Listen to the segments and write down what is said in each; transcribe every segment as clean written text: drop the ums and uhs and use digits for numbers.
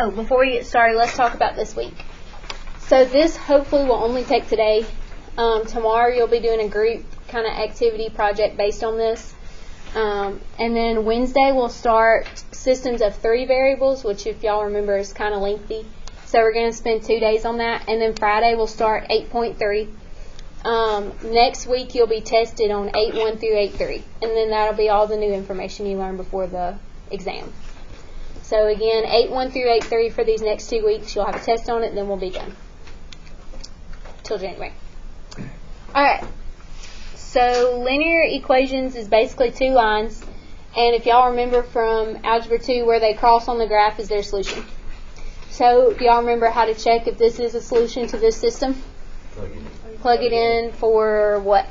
Oh, before we get started, let's talk about this week. So this hopefully will only take today. Tomorrow you'll be doing a group kind of activity project based on this. And then Wednesday we'll start systems of 3 variables, which if y'all remember is kind of lengthy. So we're going to spend 2 days on that. And then Friday we'll start 8.3. Next week you'll be tested on 8.1 through 8.3. And then that'll be all the new information you learn before the exam. So again, 8.1 through 8.3 for these next 2 weeks. You'll have a test on it, and then we'll be done till January. All right. So linear equations is basically 2 lines, and if y'all remember from Algebra 2, where they cross on the graph is their solution. So do y'all remember how to check if this is a solution to this system? Plug it in for what?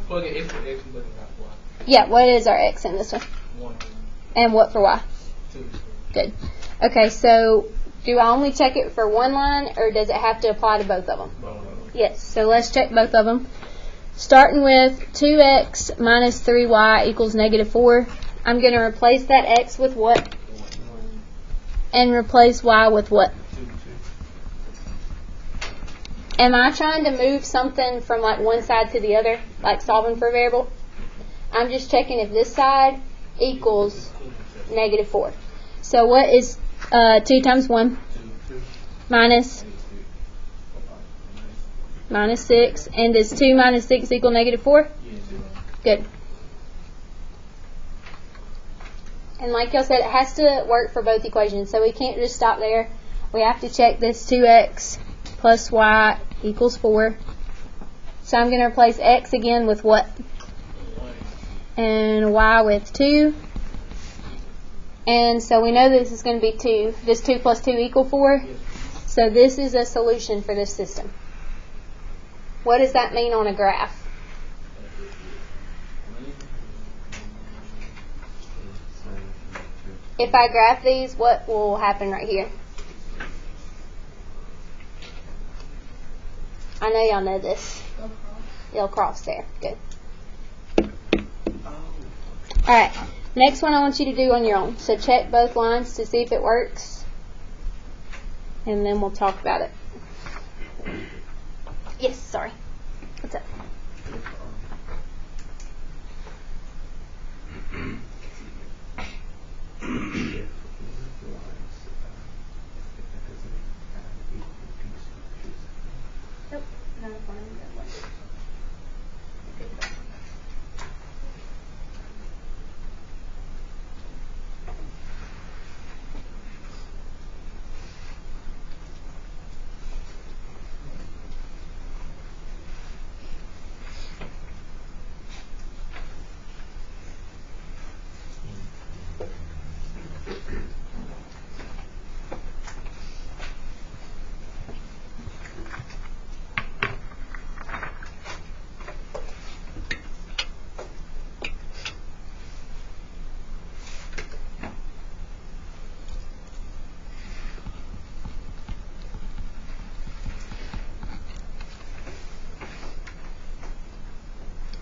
Plug it in for x and plug it out for y. Yeah, what is our x in this one? 1. And what for y? 2. Good. Okay, so do I only check it for one line, or does it have to apply to both of them? Yes, so let's check both of them. Starting with 2x minus 3y equals -4. I'm going to replace that x with what? And replace y with what? Am I trying to move something from like one side to the other, like solving for a variable? I'm just checking if this side equals -4. So what is 2 times 1? Minus 6. And does 2 minus 6 equal -4? Good. And like y'all said, it has to work for both equations. So we can't just stop there. We have to check this 2x plus y equals 4. So I'm going to replace x again with what? And y with 2. And so we know this is going to be 2. Does 2 plus 2 equal 4? So this is a solution for this system. What does that mean on a graph? If I graph these, what will happen right here? I know y'all know this. They'll cross there. Good. Alright, next one I want you to do on your own. So check both lines to see if it works. And then we'll talk about it. Yes, sorry. What's up? Nope, not a fun one.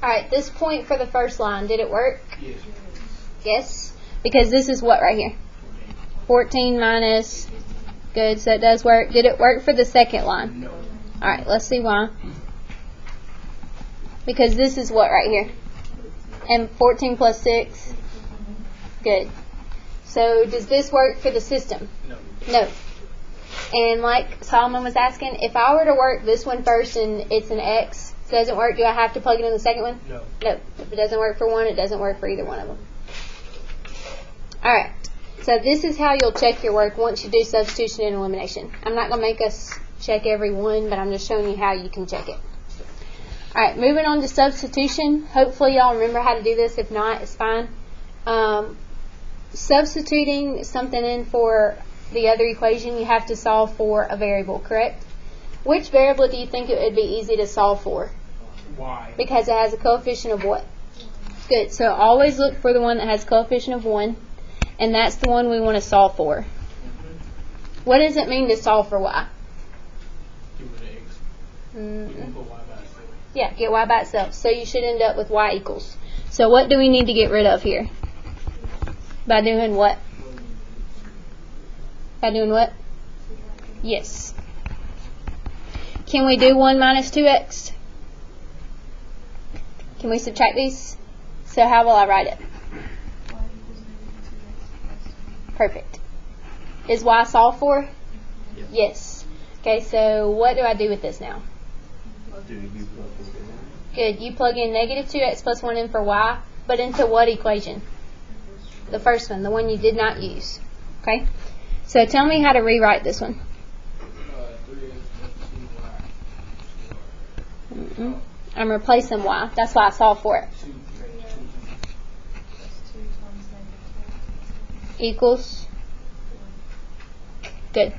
Alright, this point for the first line, did it work? Yes. Yes? Because this is what right here? 14 minus. Good, so it does work. Did it work for the second line? No. Alright, let's see why. Because this is what right here? And 14 plus 6? Good. So does this work for the system? No. No. And like Solomon was asking, if I were to work this one first and it's an x, doesn't work, do I have to plug it in the second one? No. No. If it doesn't work for one, it doesn't work for either one of them. Alright, so this is how you'll check your work once you do substitution and elimination. I'm not going to make us check every one, but I'm just showing you how you can check it. Alright, moving on to substitution. Hopefully y'all remember how to do this. If not, it's fine. Substituting something in for the other equation, you have to solve for a variable, correct? Which variable do you think it would be easy to solve for? Y. Because it has a coefficient of what? Good. So always look for the one that has a coefficient of 1, and that's the one we want to solve for. What does it mean to solve for y? Get rid of x. You can put y by itself. Yeah, get y by itself. So you should end up with y equals. So what do we need to get rid of here? By doing what? By doing what? Yes. Can we do 1 minus 2x? Can we subtract these? So how will I write it? Perfect. Is y solved for? Yes. Okay, so what do I do with this now? Good. You plug in negative 2x plus 1 in for y, but into what equation? The first one, the one you did not use. Okay? So tell me how to rewrite this one. 3x. I'm replacing y. That's why I solved for it. Equals. Good.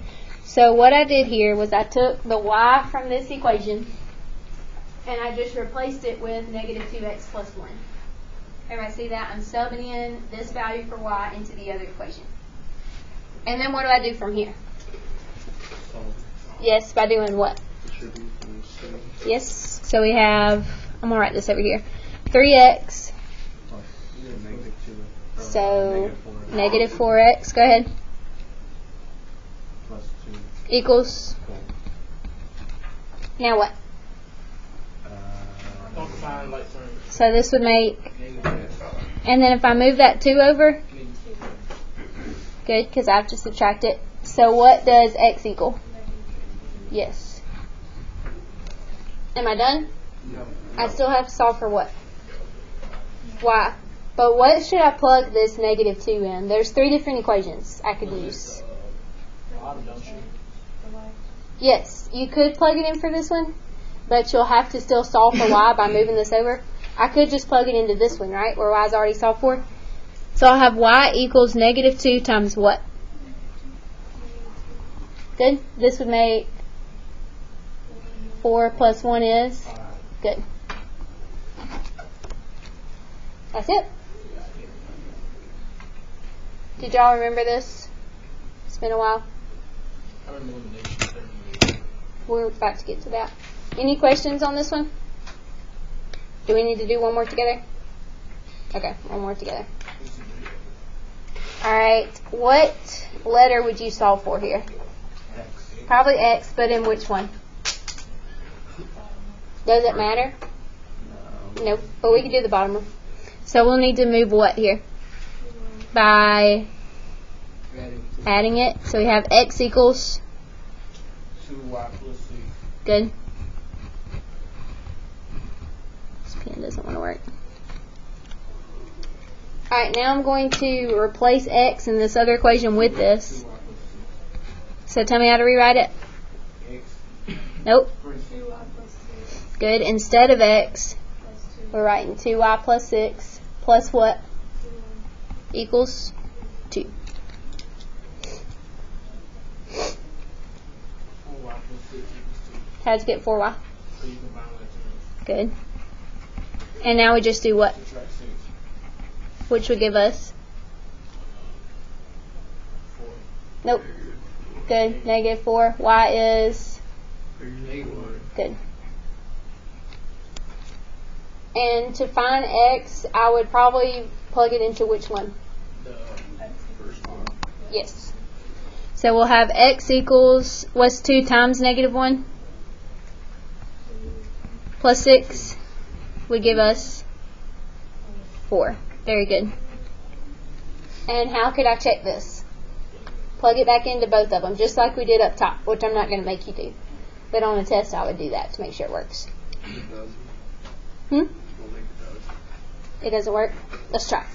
So what I did here was I took the y from this equation and I just replaced it with negative 2x plus 1. Everybody see that? I'm subbing in this value for y into the other equation. And then what do I do from here? Yes, by doing what? Yes. So we have, I'm going to write this over here, 3x. So negative 4x. Go ahead. Equals. Now what? So this would make, and then if I move that 2 over, good, because I have to subtract it. So what does x equal? Yes. Am I done? No. I still have to solve for what? Y. But what should I plug this negative 2 in? There's 3 different equations I could use. Yes, you could plug it in for this one, but you'll have to still solve for y by moving this over. I could just plug it into this one, right, where y is already solved for. So I'll have y equals negative 2 times what? Good. This would make 4 plus 1 is? Good. That's it. Did y'all remember this? It's been a while. I remember elimination. We're about to get to that. Any questions on this one? Do we need to do one more together? Okay, one more together. Alright, what letter would you solve for here? X. Probably X, but in which one? Does it matter? Nope, but we can do the bottom one. So we'll need to move what here? By adding it. So we have X equals 2y plus 6. good. This pen doesn't want to work. Alright, now I'm going to replace X in this other equation with this. 2y plus 6. So tell me how to rewrite it. X. Nope. 2y plus 6 Good. Instead of X, plus 2 we're writing 2y plus 6 plus what? 2 Equals 2. 4y plus 6 equals 2. How'd you get 4y? So you combine that to Good. And now we just do what? subtract 6. Which would give us? 4. Nope. Good. Negative 4. Y is? Good. And to find X, I would probably plug it into which one? The first one. Yes. So we'll have X equals, what's 2 times negative 1? Plus 6 would give us 4. Very good. And how could I check this? Plug it back into both of them, just like we did up top, which I'm not going to make you do. But on a test, I would do that to make sure it works. It doesn't work? Let's try.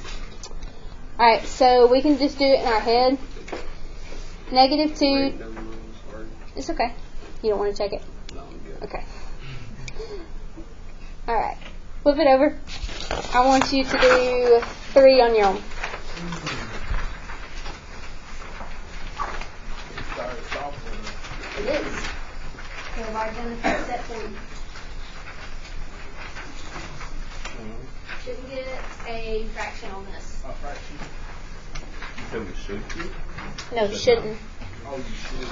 Alright, so we can just do it in our head. Negative 2. It's okay. You don't want to check it? Okay. Alright. Flip it over. I want you to do 3 on your own. It is. So I've already done the first step for you. Shouldn't get a fraction on this. A fraction. So we should keep? No, shouldn't. Oh, you should.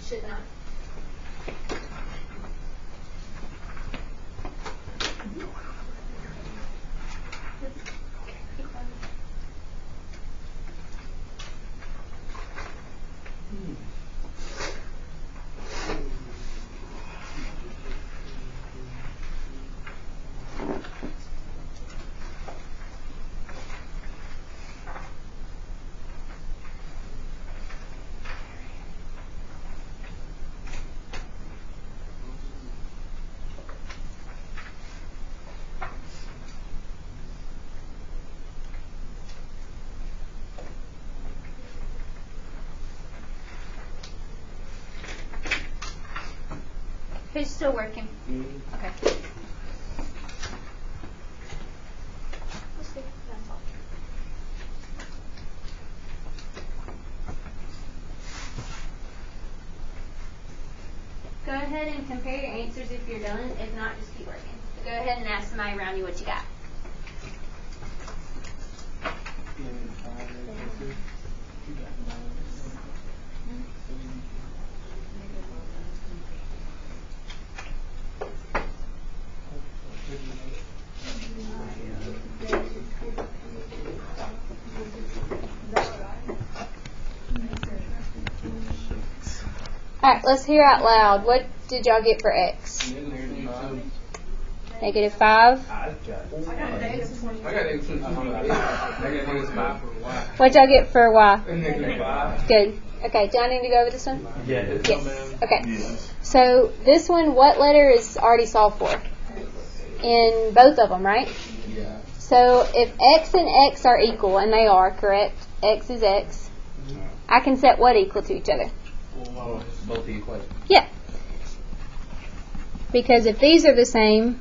should not. Who's still working? Okay. Go ahead and compare your answers if you're done. If not, just keep working. So go ahead and ask somebody around you what you got. Alright, let's hear out loud. What did y'all get for X? Negative 5. I got negative 22. I got negative 5 for Y. What'd y'all get for Y? Negative 5. Good. Okay, do I need to go over this one? Yes. Yes. Okay. So this one, what letter is already solved for? In both of them, right? Yeah. So if X and X are equal, and they are, correct? X is X. I can set what equal to each other? Both the equations. Yeah. Because if these are the same,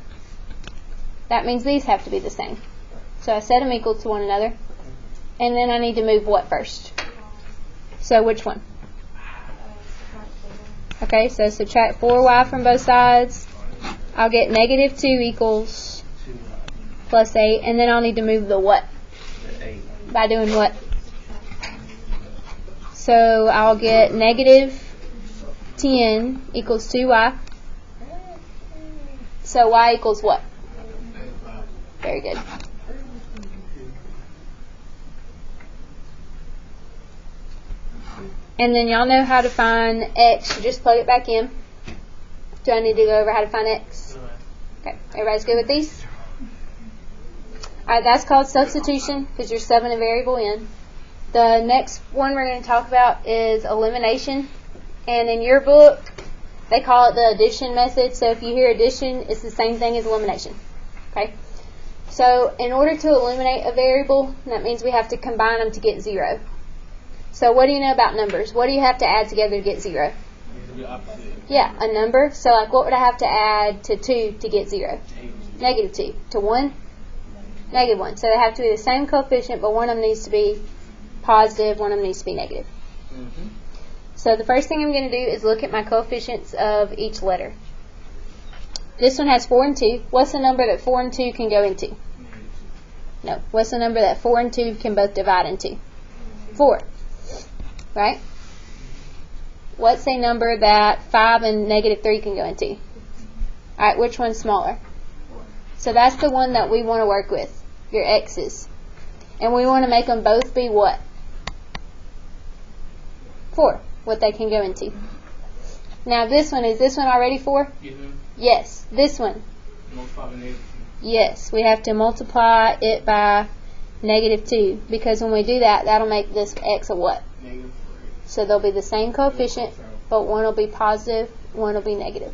that means these have to be the same. So I set them equal to one another. And then I need to move what first? So which one? Okay, so subtract 4y from both sides. I'll get negative 2 equals plus 8. And then I'll need to move the what? By doing what? So I'll get negative 10 equals 2y. So y equals what? Very good. And then y'all know how to find x. So just plug it back in. Do I need to go over how to find x? Okay, everybody's good with these? Alright, that's called substitution because you're subbing a variable in. The next one we're going to talk about is elimination. And in your book, they call it the addition method. So if you hear addition, it's the same thing as elimination. Okay? So in order to eliminate a variable, that means we have to combine them to get 0. So what do you know about numbers? What do you have to add together to get 0? Yeah, a number. So like what would I have to add to 2 to get 0? Negative 2. To 1? Negative 1. So they have to be the same coefficient, but one of them needs to be positive, one of them needs to be negative. So the first thing I'm going to do is look at my coefficients of each letter. This one has 4 and 2. What's the number that 4 and 2 can go into? No. What's the number that 4 and 2 can both divide into? 4. Right? What's a number that 5 and negative 3 can go into? Alright, which one's smaller? So that's the one that we want to work with, your x's. And we want to make them both be what? 4, what they can go into. Now this one, is this one already 4? Yes. This one? Yes. We have to multiply it by negative 2 because when we do that, that'll make this x a what? So they'll be the same coefficient, but one will be positive, one will be negative.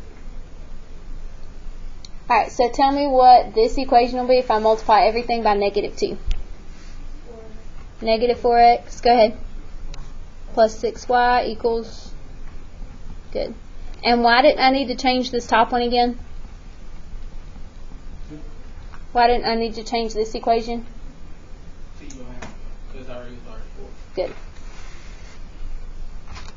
Alright, so tell me what this equation will be if I multiply everything by negative 2. Negative 4x, go ahead. Plus 6y equals, good. And why didn't I need to change this top one again? Why didn't I need to change this equation? Good.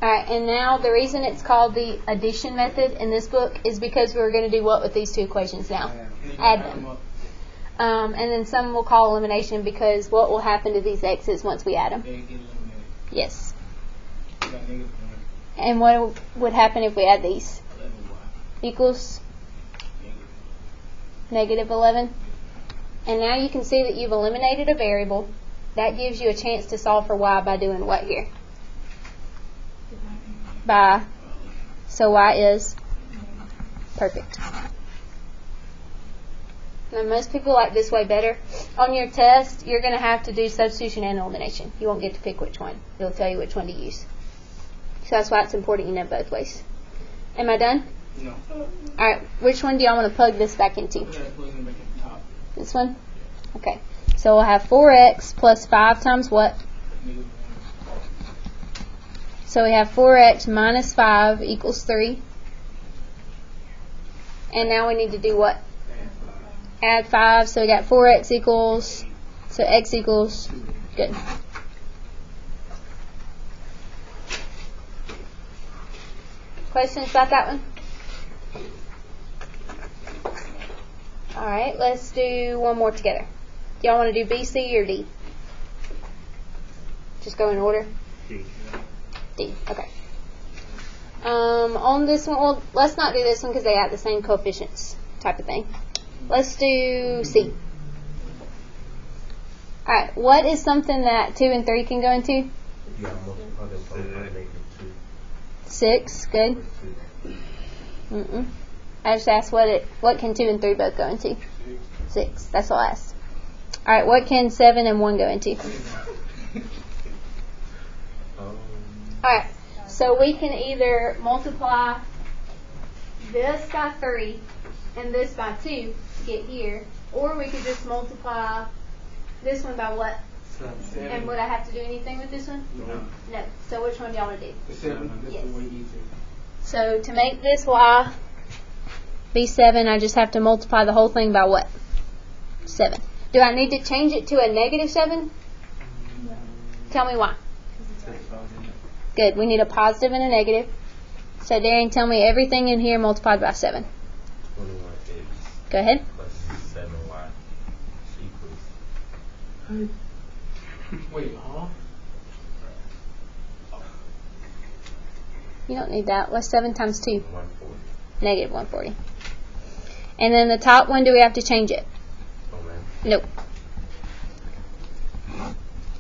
Alright, and now the reason it's called the addition method in this book is because we're going to do what with these two equations now? Add them. And then some will call elimination because what will happen to these x's once we add them? Yes. And what would happen if we add these? Equals negative 11. And now you can see that you've eliminated a variable. That gives you a chance to solve for y by doing what here? So y is perfect. Now most people like this way better. On your test, you're going to have to do substitution and elimination. You won't get to pick which one. It'll tell you which one to use. So that's why it's important you know both ways. Am I done? No. Alright, which one do y'all want to plug this back into? Plug it back at the top. This one? Okay. So we'll have 4x plus 5 times what? So we have 4x minus 5 equals 3. And now we need to do what? Add 5. So we got 4x equals, so x equals, good. Questions about that one? Alright, let's do one more together. Do y'all want to do B, C, or D? Just go in order? D, okay. On this one, well, let's not do this one because they have the same coefficients type of thing. Let's do C. Alright, what is something that 2 and 3 can go into? 6, good. I just asked what can 2 and 3 both go into? 6, that's all I asked. Alright, what can 7 and 1 go into? Alright, so we can either multiply this by 3 and this by 2 to get here, or we could just multiply this one by what? 7. And would I have to do anything with this one? No. So which one do y'all want to do? The 7. That's Yes. the way easier. So to make this y be 7, I just have to multiply the whole thing by what? 7. Do I need to change it to a negative 7? No. Tell me why. Good. We need a positive and a negative. So Darian, tell me everything in here multiplied by 7. 21x Go ahead. plus 7y equals. Wait, huh? You don't need that. What's 7 times 2? 140. Negative 140. And then the top one, do we have to change it? Oh man. Nope.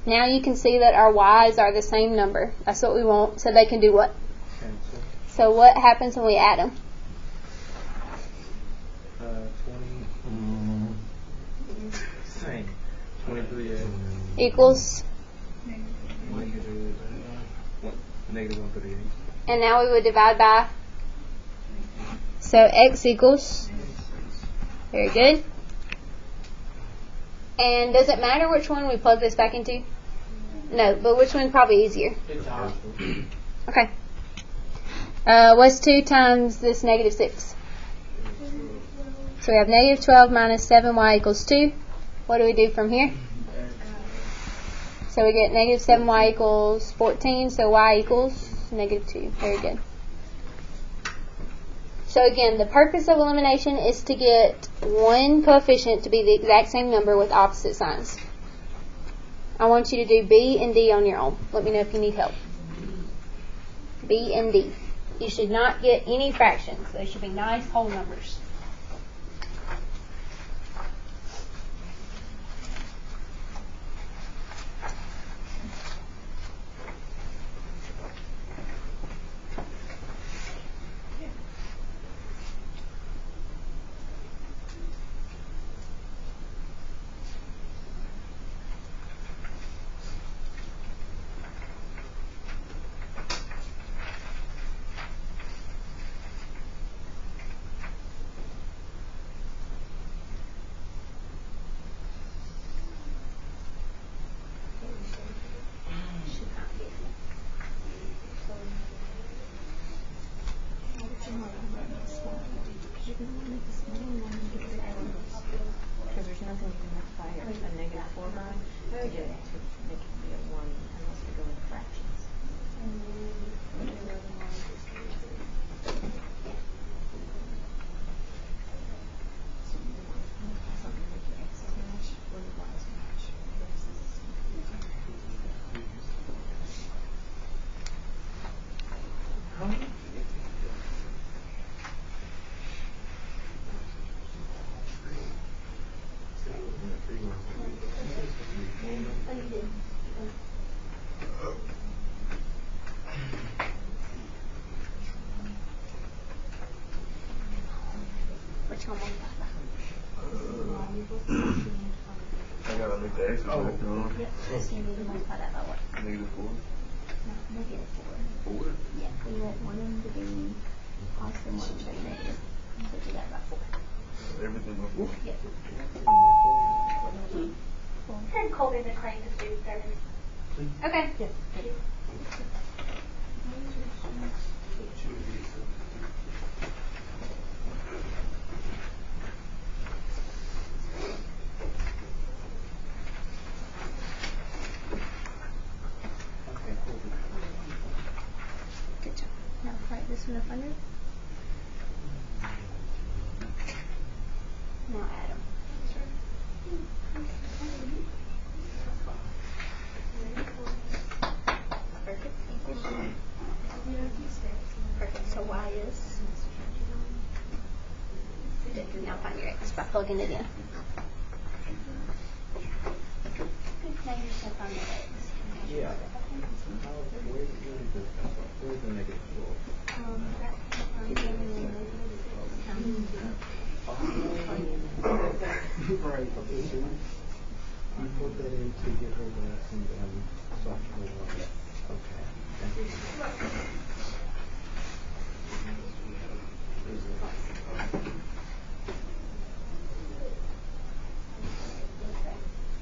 Now you can see that our y's are the same number. That's what we want. So they can do what? Cancel. So what happens when we add them? 20. Same. 23x. Equals. Negative 138. And now we would divide by. So x equals. Very good. And does it matter which one we plug this back into? No, but which one's probably easier? It's hard. Okay. What's 2 times this negative 6? So we have negative 12 minus 7y equals 2. What do we do from here? So we get negative 7y equals 14, so y equals negative 2. Very good. So again, the purpose of elimination is to get one coefficient to be the exact same number with opposite signs. I want you to do B and D on your own. Let me know if you need help. B and D. You should not get any fractions. They should be nice whole numbers. Because there's nothing you can multiply a negative 4 by to get it to make it be a 1 unless we go into fractions. So you want to multiply something to make your x's match or your y's match. The X is Oh. left on. Yep, so you need to multiply that by what? Negative 4. No, negative 4. 4. Yeah, we want one of them to be positive, one to be negative. So do that by 4. Everything by 4. Yep. Send Colby the claim to student service. Okay. Yes. Good job. Now write this one up under. Now add them. Perfect. Perfect. So y is. Good. Now find your x by plugging it in. Now you're just gonna find your x. Yeah. Where's the negative 4? Right. Okay. So you put that in to get her the software. Okay. Thank you.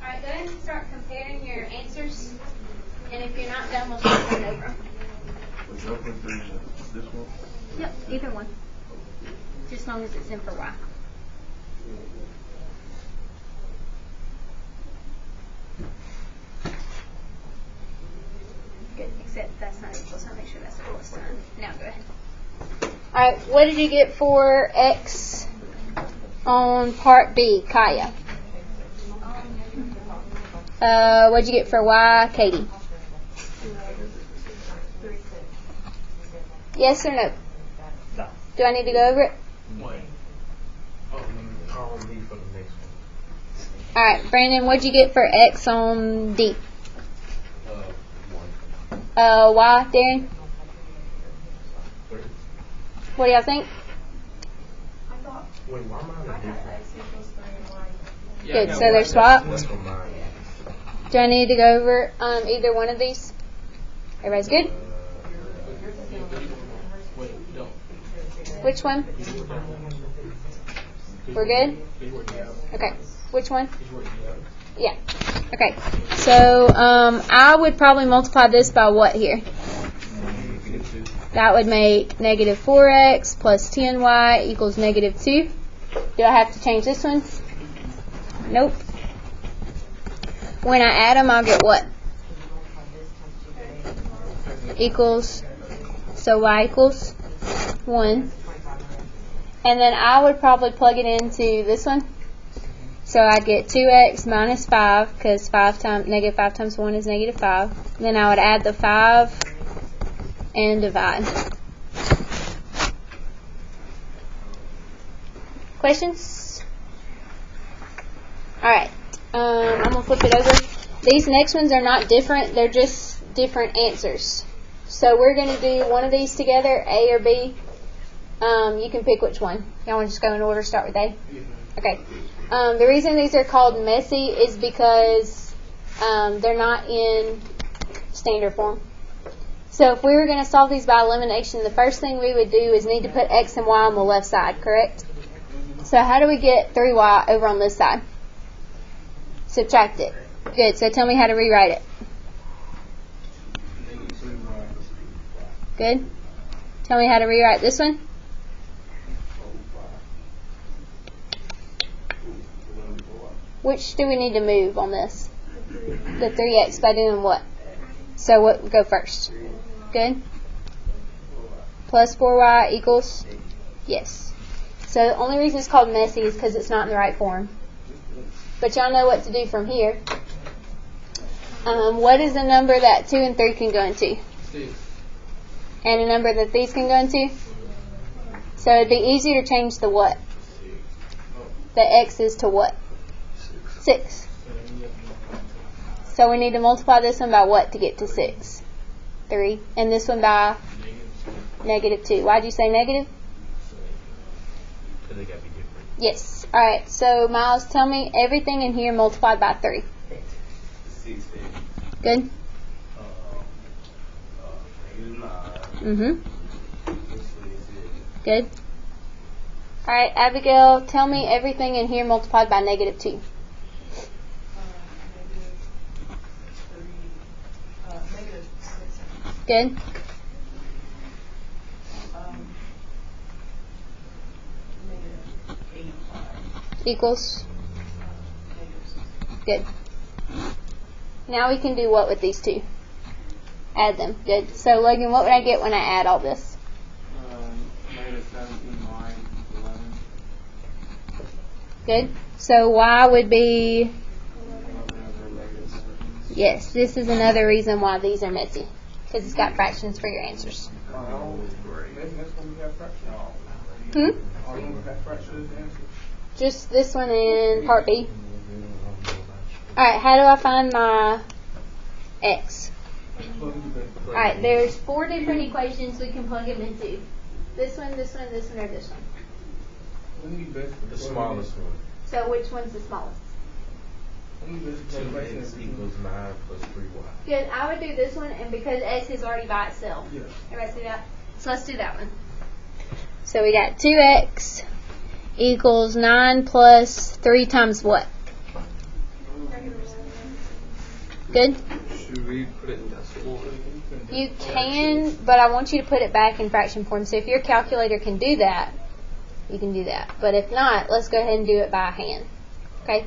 Alright, go ahead and start comparing your answers. And if you're not done, we'll start going over them. Was that one through this one? Yep, either one. Just as long as it's in for y. Good, except that's not equal, so I'll make sure that's a plus sign. Now go ahead. Alright, what did you get for x on part B, Kaya? What'd you get for y, Katie? Yes or no? No. Do I need to go over it? What? Oh, call me for the next one. Alright, Brandon, what'd you get for x on D? 1. Y, Darren? 3. What do y'all think? Wait, why am I on a different? Good, so they're swapped. That's for mine. Do I need to go over either one of these? Everybody's good? Wait, don't. Which one? We're good? Okay. Which one? Yeah. Okay. So I would probably multiply this by what here? That would make negative 4x plus 10y equals negative 2. Do I have to change this one? Nope. When I add them, I'll get what? Equals. So y equals 1. And then I would probably plug it into this one. So I get 2x minus 5, because negative 5 times 1 is negative 5. Then I would add the 5 and divide. Questions? Alright, I'm going to flip it over. These next ones are not different, they're just different answers. So we're going to do one of these together, A or B. You can pick which one. Y'all want to just go in order, start with A? Okay. The reason these are called messy is because they're not in standard form. So if we were going to solve these by elimination, the first thing we would do is need to put x and y on the left side, correct? So how do we get 3y over on this side? Subtract it. Good, so tell me how to rewrite it. Good. Tell me how to rewrite this one. Which do we need to move on this? The 3x by doing what? So what would go first? Good. Plus 4y equals? Yes. So the only reason it's called messy is because it's not in the right form. But y'all know what to do from here. What is the number that 2 and 3 can go into? 6. And a number that these can go into? So it'd be easier to change the what? The x's to what? 6. So we need to multiply this one by what to get to 6? 3. And this one by negative 2. Why'd you say negative? Because they got to be different. Yes. Alright, so Miles, tell me everything in here multiplied by 3. 16. Good. -9. Good. All right, Abigail, tell me everything in here multiplied by -2. -3, -6. Good. -8, Equals. -6. Good. Now we can do what with these two? Add them. Good. So, Logan, what would I get when I add all this? -17y, 11. Good. So, y would be... 11 over -7. Yes, this is another reason why these are messy. Because it's got fractions for your answers. Next one we have fractions. Hmm? We have fractions answers. Just this one and part B. Alright, how do I find my x? Alright, there's 4 different equations we can plug them into. This one, this one, this one, or this one. The smallest one. So which one's the smallest? 2x equals 9 plus 3y. Good, I would do this one, and because x is already by itself. Yeah. Everybody see that? So let's do that one. So we got 2x equals 9 plus 3 times what? Good? Should we put it in decimal? You can, but I want you to put it back in fraction form. So if your calculator can do that, you can do that. But if not, let's go ahead and do it by hand. Okay?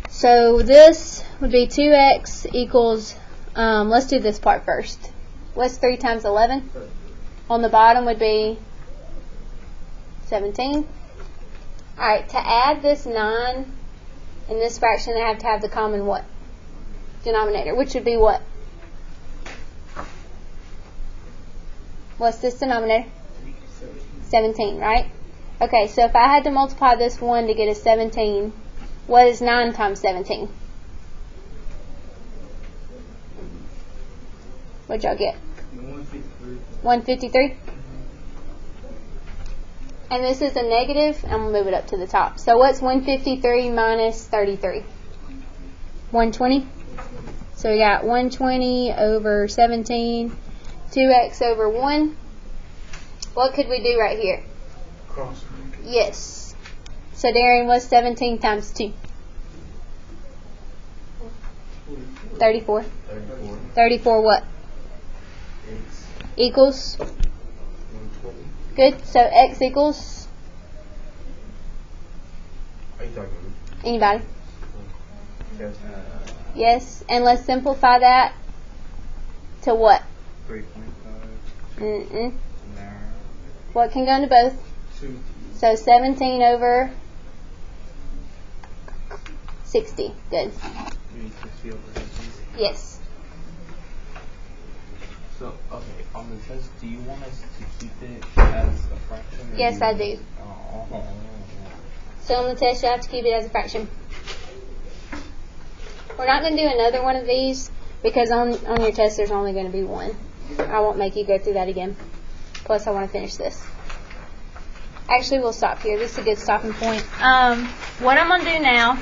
So this would be 2x equals, let's do this part first. What's 3 times 11? On the bottom would be 17. Alright, to add this 9 in this fraction, I have to have the common what? Denominator, which would be what? What's this denominator? 17, right? Okay, so if I had to multiply this 1 to get a 17, what is 9 times 17? What'd y'all get? 153. 153? And this is a negative. I'm going to move it up to the top. So what's 153 minus 33? 120? So we got 120 over 17, 2x over 1. What could we do right here? Cross. Yes. So Darren, what's 17 times 2? 34. 34. 34 what? X. Equals? 120. Good. So x equals? Are you talking about? Anybody? Yes. Yes. And let's simplify that to what? 3.5. What can go into both? 2. So 17 over 60. Good. 60 over 18. Yes. So, okay, on the test, do you want us to keep it as a fraction? Or Yes, I do. Oh. So on the test, you have to keep it as a fraction. We're not going to do another one of these because on your test, there's only going to be one. I won't make you go through that again. Plus, I want to finish this. Actually, we'll stop here. This is a good stopping point. What I'm going to do now